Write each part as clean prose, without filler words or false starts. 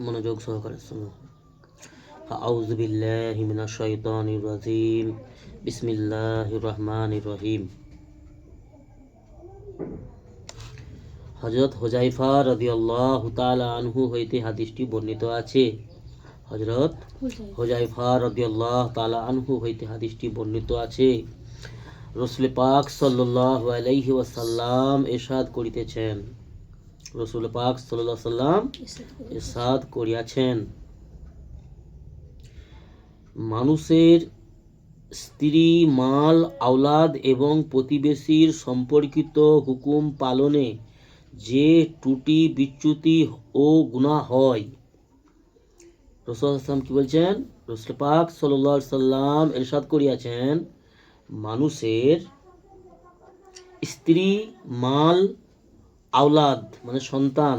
মনোযোগ সহকারে শুনো। আউযু বিল্লাহি মিনাশ শাইতানির রাজিম। বিসমিল্লাহির রহমানির রহিম। হযরত হুযায়ফা রাদিয়াল্লাহু তাআলা আনহু হইতে হাদিসটি বর্ণিত আছে। হযরত হুযায়ফা রাদিয়াল্লাহু তাআলা আনহু হইতে হাদিসটি বর্ণিত আছে। রাসূল পাক সাল্লাল্লাহু আলাইহি ওয়াসাল্লাম ইরশাদ করিতেছেন, রাসূল পাক সাল্লাল্লাহু আলাইহি ওয়াসাল্লাম ইরশাদ করিয়াছেন, মানুষের স্ত্রী, মাল, আওলাদ এবং প্রতিবেশীর সম্পর্কিত হুকুম পালনে যে ত্রুটি, বিচ্যুতি ও গুনাহ হয়। রাসূল সাল্লাল্লাহু আলাইহি ওয়াসাল্লাম কি বলছেন? রাসূল পাক সাল্লাল্লাহু আলাইহি ওয়াসাল্লাম ইরশাদ করিয়াছেন, মানুষের স্ত্রী, মাল, আওলাদ মানে সন্তান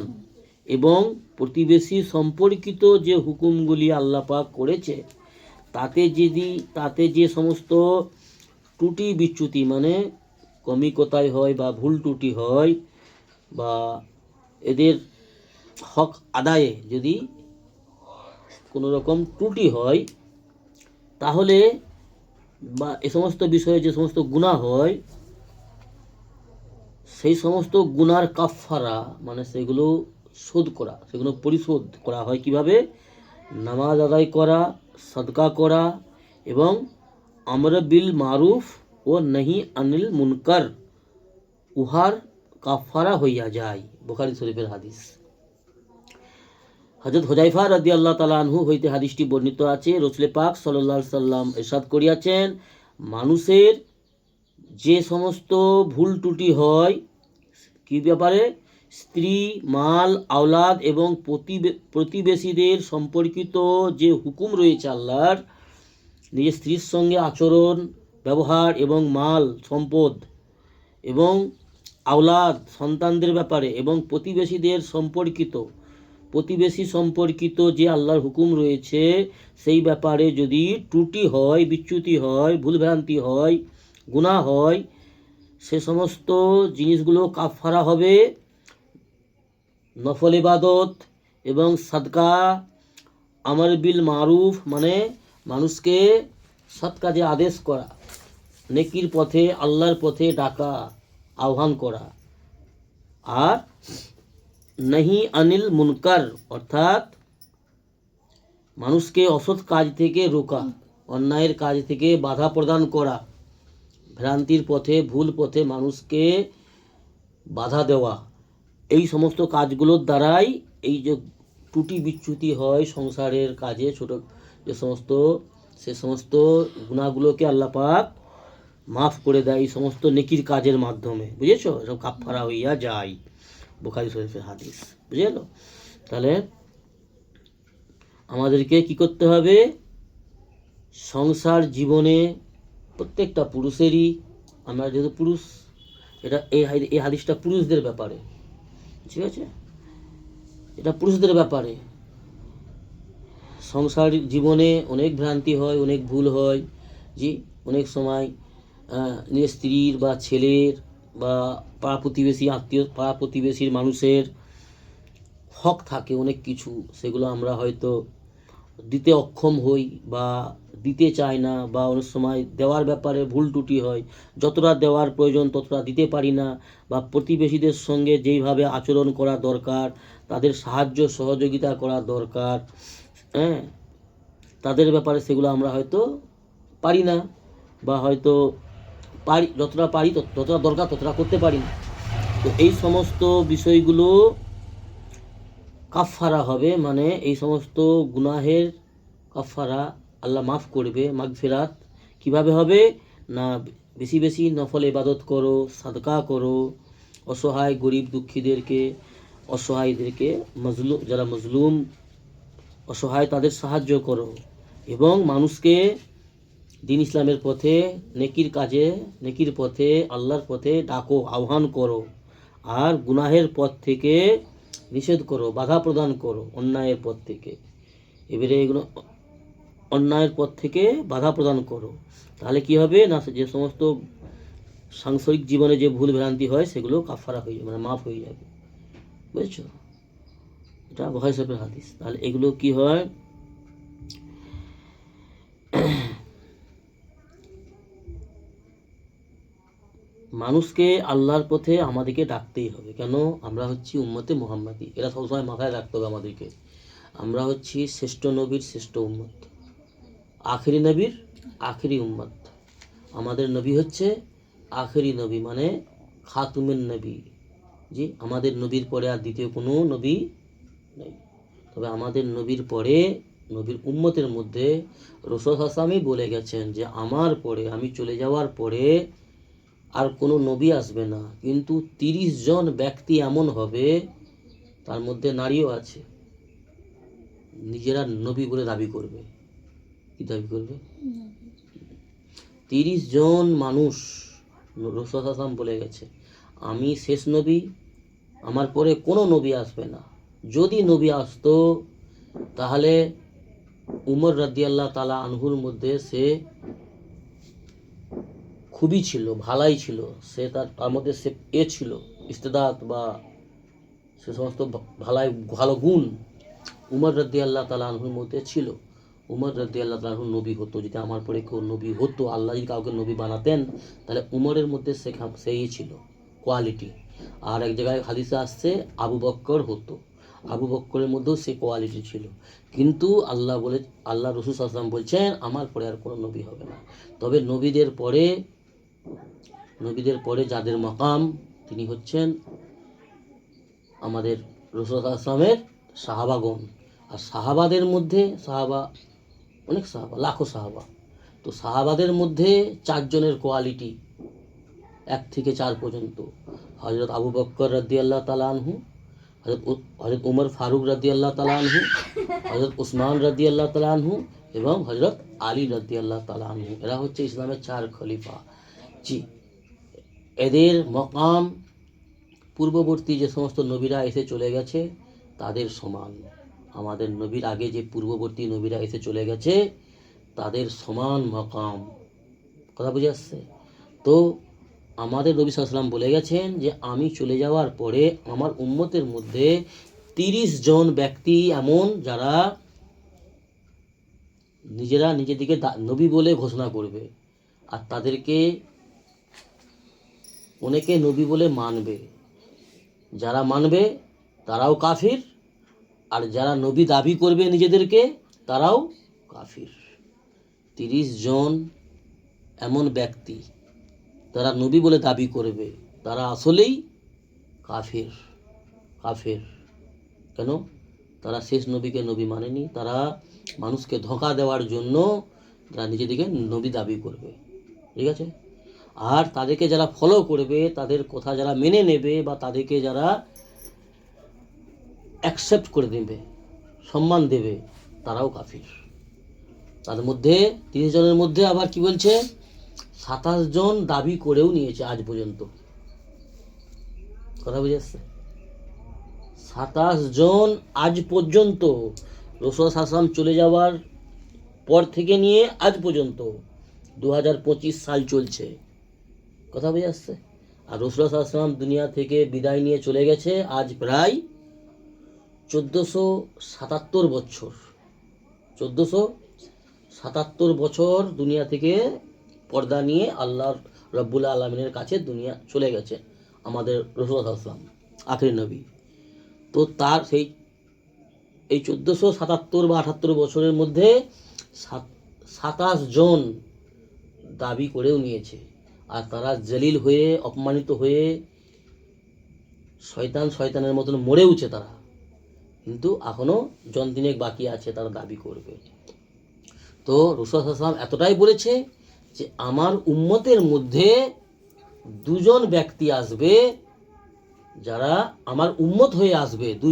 এবং প্রতিবেশী সম্পর্কিত যে হুকুমগুলি আল্লাহ পাক করেছে, তাতে যে সমস্ত ত্রুটি বিচ্যুতি মানে কমি কোতায় হয় বা ভুল ত্রুটি হয় বা এদের হক আদায়ে যদি কোনো রকম ত্রুটি হয়, তাহলে বা এ সমস্ত বিষয়ে যে সমস্ত গুনাহ হয়, সেই সমস্ত গুনার কাফফারা মানে সেগুলো শোধ করা, সেগুলো পরিশোধ করা হয় কিভাবে? নামাজ আদায় করা, সাদকা করা এবং আমর বিল মারুফ ও নাহি আনিল মুনকার উহার কাফফারা হইয়া যায়। বুখারী শরীফের হাদিস। হযরত হুযায়ফা রাদিয়াল্লাহু তাআলা আনহু হইতে হাদিসটি বর্ণিত আছে। রাসূল পাক সাল্লাল্লাহু আলাইহি সাল্লাম ইরশাদ করিয়াছেন, মানুষের যে সমস্ত ভুল ত্রুটি হয় কি ব্যাপারে? স্ত্রী, মাল, আওলাদ এবং প্রতিবেশীদের সম্পর্কিত যে হুকুম রয়েছে আল্লাহর, নিজের স্ত্রীর সঙ্গে আচরণ, ব্যবহার এবং মাল, সম্পদ এবং আওলাদ, সন্তানদের ব্যাপারে এবং প্রতিবেশী সম্পর্কিত যে আল্লাহর হুকুম রয়েছে, সেই ব্যাপারে যদি ত্রুটি হয়, বিচ্যুতি হয়, ভুলভ্রান্তি হয়, গুনাহ হয়, সে সমস্ত জিনিসগুলো কাফফারা হবে নফল ইবাদত এবং সাদকা, আমর বিল মারুফ মানে মানুষকে সৎ কাজে আদেশ করা, নেকির পথে, আল্লাহর পথে ডাকা, আহ্বান করা, আর নাহি আনিল মুনকার অর্থাৎ মানুষকে অসৎ কাজ থেকে রোকা, অন্যায়ের কাজ থেকে বাধা প্রদান করা, ভ্রান্তির পথে, ভুল পথে মানুষকে বাধা দেওয়া। এই সমস্ত কাজগুলোর দ্বারাই এই যে ত্রুটি বিচ্যুতি হয় সংসারের কাজে, ছোট যে সে সমস্ত গুনাহগুলোকে আল্লাহ পাক মাফ করে দেয় এই সমস্ত নেকির কাজের মাধ্যমে। বুঝেছো? এসব কাফফারা হইয়া যায়। বুখারী শরীফের হাদিস। বুঝে গেল? তাহলে আমাদেরকে কি করতে হবে? সংসার জীবনে প্রত্যেকটা পুরুষেরই, আমরা যেহেতু পুরুষ, এই হাদিসটা পুরুষদের ব্যাপারে, ঠিক আছে? এটা পুরুষদের ব্যাপারে। সংসার জীবনে অনেক ভ্রান্তি হয়, অনেক ভুল হয়, অনেক সময় নিজের স্ত্রীর বা ছেলের বা পাড়া প্রতিবেশীর মানুষের হক থাকে অনেক কিছু, সেগুলো আমরা হয়তো দিতে অক্ষম হই বা দিতে চাই না, বা অনেক সময় দেওয়ার ব্যাপারে ভুল ত্রুটি হয়, যতটা দেওয়ার প্রয়োজন ততটা দিতে পারি না, বা প্রতিবেশীদের সঙ্গে যেইভাবে আচরণ করা দরকার, তাদের সাহায্য সহযোগিতা করা দরকার, তাদের ব্যাপারে সেগুলো আমরা হয়তো পারি না, বা হয়তো পারি, যতটা পারি যতটা দরকার ততটা করতে পারি না। তো এই সমস্ত বিষয়গুলো কাফফারা হবে, মানে এই সমস্ত গুনাহের কাফফারা আল্লাহ মাফ করবে, মাগফিরাত কিভাবে হবে? না, বেশি বেশি নফল ইবাদত করো, সাদকা করো, অসহায় গরিব দুঃখীদেরকে, অসহায়দেরকে, যারা মজলুম অসহায় তাদের সাহায্য করো, এবং মানুষকে দ্বীন ইসলামের পথে, নেকির পথে, আল্লাহর পথে ডাকো, আহ্বান করো, আর গুনাহের পথ থেকে নিষেধ করো, বাধা প্রদান করো অন্যায়ের পথ থেকে। এবারে এগুলো অন্যায়ের পথ থেকে বাধা প্রদান করো, তাহলে কি হবে? না, যে সমস্ত সাংসারিক জীবনে যে ভুল ভ্রান্তি হয় সেগুলো কাফফারা হয়ে যাবে, মানে মাফ হয়ে যাবে। বুঝেছো? এটা বুখারী শরীফের হাদিস। তাহলে এগুলো কি হয়, মানুষকে আল্লাহর পথে আমাদেরকে ডাকতেই হবে। কেন? আমরা হচ্ছি উম্মতে মুহাম্মাদি। এরা সবসময় মাথায় রাখতে হবে আমাদেরকে। আমরা হচ্ছি শ্রেষ্ঠ নবীর শ্রেষ্ঠ উম্মত, আখেরি নবীর আখেরি উম্মত। আমাদের নবী হচ্ছে আখেরি নবী, মানে খাতুমের নবী। জি, আমাদের নবীর পরে আর দ্বিতীয় কোনো নবী নেই। তবে আমাদের নবীর পরে নবীর উম্মতের মধ্যে রাসূল হাসামি বলে গেছেন যে আমার পরে, আমি চলে যাওয়ার পরে আর কোনো নবী আসবে না, কিন্তু 30 জন ব্যক্তি এমন হবে, তার মধ্যে নারীও আছে, নিজেরা নবী বলে দাবি করবে। কি দাবি করবে? 30 জন মানুষ, রাসূল হাসাম বলে গেছে আমি শেষ নবী, আমার পরে কোনো নবী আসবে না। যদি নবী আসতো তাহলে উমর রাদিয়াল্লাহু তাআলা আনহুর মধ্যে সে খুবই ছিল, ভালাই ছিল, সে তার মধ্যে সে ছিল ইস্তেদাত বা সে সমস্ত ভালো গুণ উমর রাদিয়াল্লাহু তাআলা আনহুর মধ্যে ছিল। উমর রাদিয়াল্লাহু তাআলা আনহু নবী হতো, যদি আমার পরে কেউ নবী হতো, আল্লাহ যদি কাউকে নবী বানাতেন, তাহলে উমরের মধ্যে সেই ছিল কোয়ালিটি। আর এক জায়গায় হাদিসে আসছে আবু বকর হতো, আবু বকরের মধ্যেও সে কোয়ালিটি ছিল। কিন্তু আল্লাহ রাসূল সাল্লাল্লাহু আলাইহি ওয়াসাল্লাম বলছেন আমার পরে আর কোনো নবী হবে না। তবে নবীদের পরে যাদের মাকাম, তিনি হচ্ছেন আমাদের রাসূল সাল্লাল্লাহু আলাইহি ওয়াসাল্লামের সাহাবাগণ। আর সাহাবাদের মধ্যে অনেক সাহাবা, লাখো সাহাবা, তো সাহাবাদের মধ্যে 4 জনের কোয়ালিটি 1 থেকে 4 পর্যন্ত। হযরত আবু বকর রাদিয়াল্লাহু তাআলা আনহু, হযরত উমর ফারুক রাদিয়াল্লাহু তাআলা আনহু, হযরত উসমান রাদিয়াল্লাহু তাআলা আনহু এবং হযরত আলী রাদিয়াল্লাহু তাআলা আনহু। এরা হচ্ছে ইসলামের 4 খলিফা। জি, এদের মকাম পূর্ববর্তী যে সমস্ত নবীরা এসে চলে গেছে তাদের সমান। আমাদের নবীর আগে যে পূর্ববর্তী নবীরা এসে চলে গেছে তাদের সমান মকাম। কথা বুঝে আসছে? তো আমাদের নবী সাল্লাল্লাহু আলাইহি ওয়াসাল্লাম বলে গেছেন যে আমি চলে যাওয়ার পরে আমার উম্মতের মধ্যে 30 জন ব্যক্তি এমন, যারা নিজেরা নিজেদেরকে নবী বলে ঘোষণা করবে, আর তাদেরকে অনেকে নবী বলে মানবে। যারা মানবে তারাও কাফির, আর যারা নবী দাবি করবে নিজেদেরকে তারাও কাফির। 30 জন এমন ব্যক্তি তারা নবী বলে দাবি করবে, তারা আসলেই কাফির। কেন? তারা শেষ নবীকে নবী মানেনি, তারা মানুষকে ধোঁকা দেওয়ার জন্য তারা নিজেদেরকে নবী দাবি করবে। ঠিক আছে? আর তাদেরকে যারা ফলো করবে, তাদের কথা যারা মেনে নেবে, বা তাদেরকে যারা অ্যাকসেপ্ট করে দেবে, সম্মান দেবে, তারাও কাফির। তাদের মধ্যে 30 জনের মধ্যে আবার কি বলছে, 27 জন দাবি করেও নিয়েছে আজ পর্যন্ত। কথা বুঝে আসছে? 27 জন আজ পর্যন্ত, রাসূল সাল্লাল্লাহু আলাইহি ওয়াসাল্লাম চলে যাওয়ার পর থেকে নিয়ে আজ পর্যন্ত 2025 সাল চলছে। কথা বুঝে আসছে? আর রাসূল সাল্লাল্লাহু আলাইহি ওয়াসাল্লাম দুনিয়া থেকে বিদায় নিয়ে চলে গেছে আজ প্রায় 1477 বছর। 1477 বছর দুনিয়া থেকে পর্দা নিয়ে আল্লাহ রব্বুল আলামিনের কাছে দুনিয়া চলে গেছে আমাদের রাসূল সাল্লাল্লাহু আলাইহি ওয়াসাল্লাম, আখেরি নবী। তো তার এই 1477 বা 78 বছরের মধ্যে 27 জন দাবি করেও নিয়েছে, আর তারা জলিল হয়ে, অপমানিত হয়ে, শয়তানের মতন মরেওছে তারা, কিন্তু এখনো জনদিনেক বাকি আছে তারা দাবি করবে। তো রাসূল সাল্লাল্লাহু আলাইহি ওয়াসাল্লাম এতটাই বলেছে যে আমার উম্মতের মধ্যে 2 জন ব্যক্তি আসবে, যারা আমার উম্মত হয়ে আসবে। 2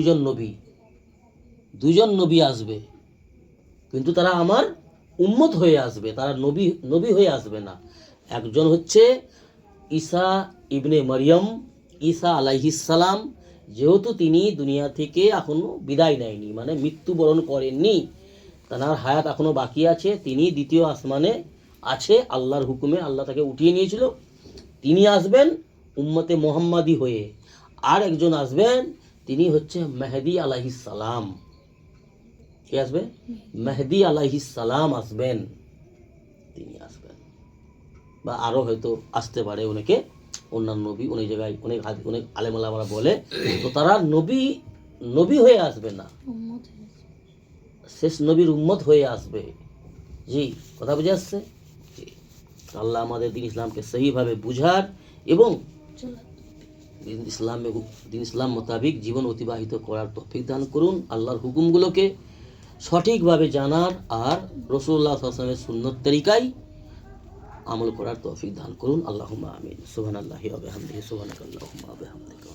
জন নবী আসবে, কিন্তু তারা আমার উম্মত হয়ে আসবে, তারা নবী হয়ে আসবে না। একজন হচ্ছে ঈসা ইবনে মারিয়াম, ঈসা আলাইহিস সালাম। যেহেতু তিনি দুনিয়া থেকে এখনো বিদায় নেয়নি, মানে মৃত্যুবরণ করেননি, তার হায়াত এখনো বাকি আছে, তিনি দ্বিতীয় আসমানে আছে আল্লাহর হুকুমে, আল্লাহ তাকে উঠিয়ে নিয়েছিল। তিনি আসবেন উম্মতে মুহাম্মাদি হয়ে। আর একজন আসবেন, তিনি হচ্ছে মেহেদি আলাইহিস সালাম। কে আসবে? মেহেদি আলাইহিস সালাম আসবেন, তিনি আসবেন। বা আরো হয়তো আসতে পারে অনেকে, অন্যান্য নবী অনেক জায়গায় অনেক আলেমালামারা বলে, তো তারা নবী হয়ে আসবে না, শেষ নবীর উম্মত হয়ে আসবে। জি, কথা বুঝে আসছে? জি, আল্লাহ আমাদের দিন ইসলামকে সহিভাবে বুঝার এবং দিন ইসলাম মোতাবিক জীবন অতিবাহিত করার তৌফিক দান করুন। আল্লাহর হুকুমগুলোকে সঠিকভাবে জানার আর রাসূলুল্লাহ সাল্লাল্লাহু আলাইহি ওয়াসাল্লামের সুন্নত তরিকায় আমল করার তৌফিক দান করুন। আল্লাহুম্মা আমিন। সুবহানাল্লাহি ওয়া বিহামদিহি, সুবহানাকাল্লাহুম্মা ওয়া বিহামদিকা।